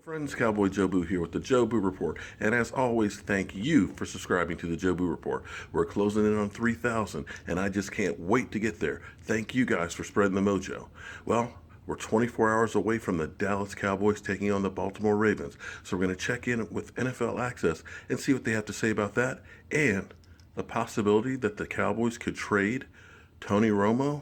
Friends, Cowboy Jobu here with the Jobu Report, and as always, thank you for subscribing to the Jobu Report. We're closing in on 3,000, and I just can't wait to get there. Thank you guys for spreading the mojo. Well, we're 24 hours away from the Dallas Cowboys taking on the Baltimore Ravens, so we're going to check in with NFL Access and see what they have to say about that, and the possibility that the Cowboys could trade Tony Romo.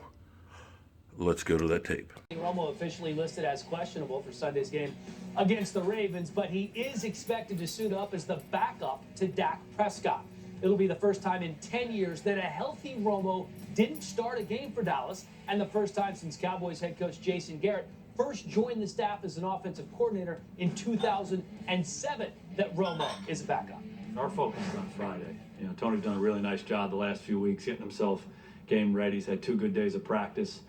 Let's go to that tape. Tony Romo officially listed as questionable for Sunday's game against the Ravens, but he is expected to suit up as the backup to Dak Prescott. It'll be the first time in 10 years that a healthy Romo didn't start a game for Dallas, and the first time since Cowboys head coach Jason Garrett first joined the staff as an offensive coordinator in 2007 that Romo is a backup. Our focus is on Friday. Tony's done a really nice job the last few weeks getting himself game ready. He's had 2 good days of practice.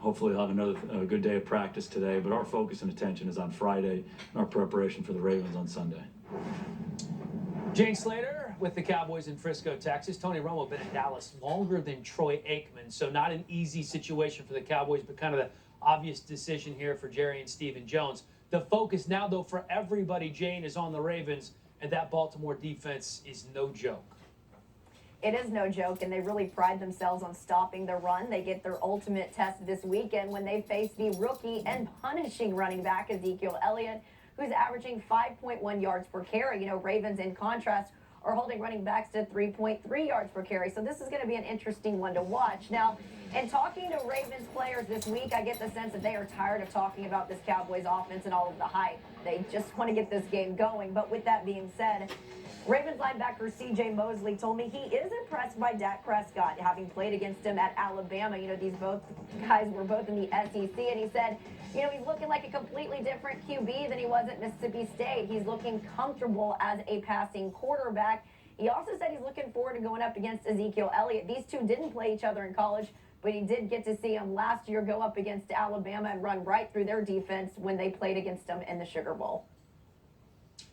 Hopefully he'll have another good day of practice today, but our focus and attention is on Friday and our preparation for the Ravens on Sunday. Jane Slater with the Cowboys in Frisco, Texas. Tony Romo been in Dallas longer than Troy Aikman, so not an easy situation for the Cowboys, but kind of the obvious decision here for Jerry and Stephen Jones. The focus now, though, for everybody, Jane, is on the Ravens, and that Baltimore defense is no joke. It is no joke, and they really pride themselves on stopping the run. They get their ultimate test this weekend when they face the rookie and punishing running back Ezekiel Elliott, who's averaging 5.1 yards per carry. Ravens, in contrast, are holding running backs to 3.3 yards per carry. So this is going to be an interesting one to watch. Now, in talking to Ravens players this week, I get the sense that they are tired of talking about this Cowboys offense and all of the hype. They just want to get this game going. But with that being said, Ravens linebacker C.J. Mosley told me he is impressed by Dak Prescott, having played against him at Alabama. These both guys were both in the SEC, and he said, he's looking like a completely different QB than he was at Mississippi State. He's looking comfortable as a passing quarterback. He also said he's looking forward to going up against Ezekiel Elliott. These two didn't play each other in college, but he did get to see him last year go up against Alabama and run right through their defense when they played against them in the Sugar Bowl.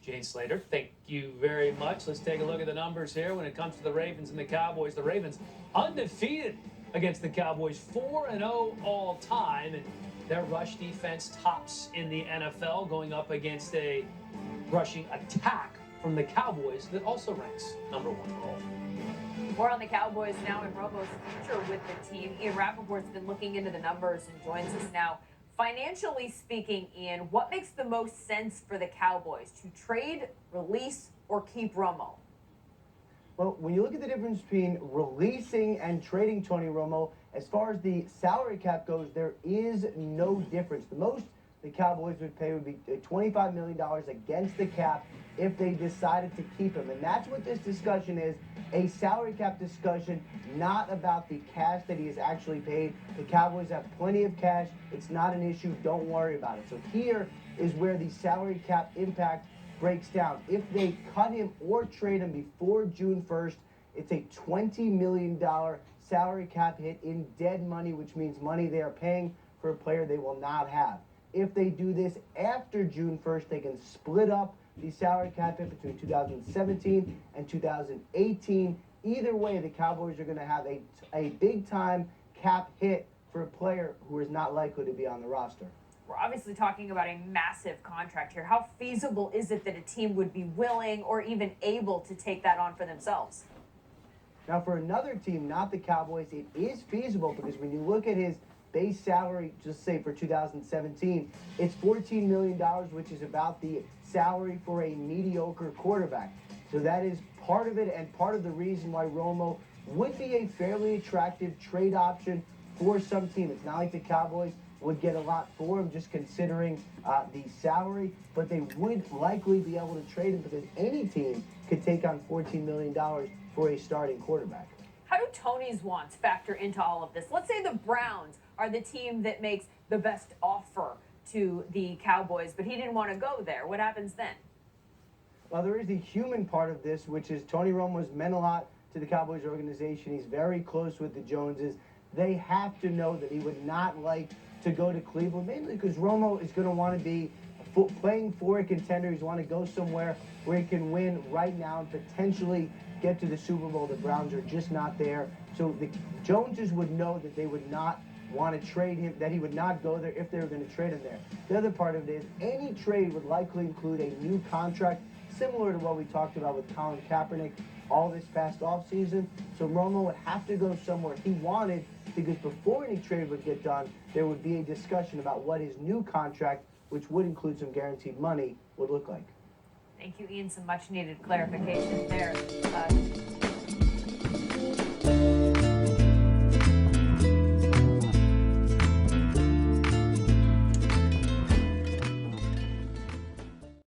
Jane Slater, thank you very much. Let's take a look at the numbers here when it comes to the Ravens and the Cowboys. The Ravens undefeated against the Cowboys, 4-0 all time, and their rush defense tops in the NFL, going up against a rushing attack from the Cowboys that also ranks number 1 overall. More on the Cowboys now and Romo's future with the team. Ian Rappaport's been looking into the numbers and joins us now. Financially speaking, Ian, what makes the most sense for the Cowboys, to trade, release, or keep Romo? Well, when you look at the difference between releasing and trading Tony Romo, as far as the salary cap goes, there is no difference. The most the Cowboys would pay would be $25 million against the cap if they decided to keep him. And that's what this discussion is, a salary cap discussion, not about the cash that he is actually paid. The Cowboys have plenty of cash. It's not an issue. Don't worry about it. So here is where the salary cap impact breaks down. If they cut him or trade him before June 1st, it's a $20 million salary cap hit in dead money, which means money they are paying for a player they will not have. If they do this after June 1st, they can split up the salary cap hit between 2017 and 2018. Either way, the Cowboys are going to have a big-time cap hit for a player who is not likely to be on the roster. We're obviously talking about a massive contract here. How feasible is it that a team would be willing or even able to take that on for themselves? Now, for another team, not the Cowboys, it is feasible because when you look at his base salary, just say for 2017, it's $14 million, which is about the salary for a mediocre quarterback. So that is part of it and part of the reason why Romo would be a fairly attractive trade option for some team. It's not like the Cowboys would get a lot for him just considering the salary, but they would likely be able to trade him because any team could take on $14 million for a starting quarterback. How do Tony's wants factor into all of this? Let's say the Browns are the team that makes the best offer to the Cowboys, but he didn't want to go there. What happens then? Well, there is the human part of this, which is Tony Romo's meant a lot to the Cowboys organization. He's very close with the Joneses. They have to know that he would not like to go to Cleveland, mainly because Romo is going to want to be playing for a contender. He's want to go somewhere where he can win right now and potentially get to the Super Bowl. The Browns are just not there. So the Joneses would know that they would not want to trade him, that he would not go there if they were going to trade him there. The other part of it is any trade would likely include a new contract, similar to what we talked about with Colin Kaepernick all this past offseason. So Romo would have to go somewhere he wanted, because before any trade would get done, there would be a discussion about what his new contract, which would include some guaranteed money, would look like. Thank you, Ian. Some much needed clarification there.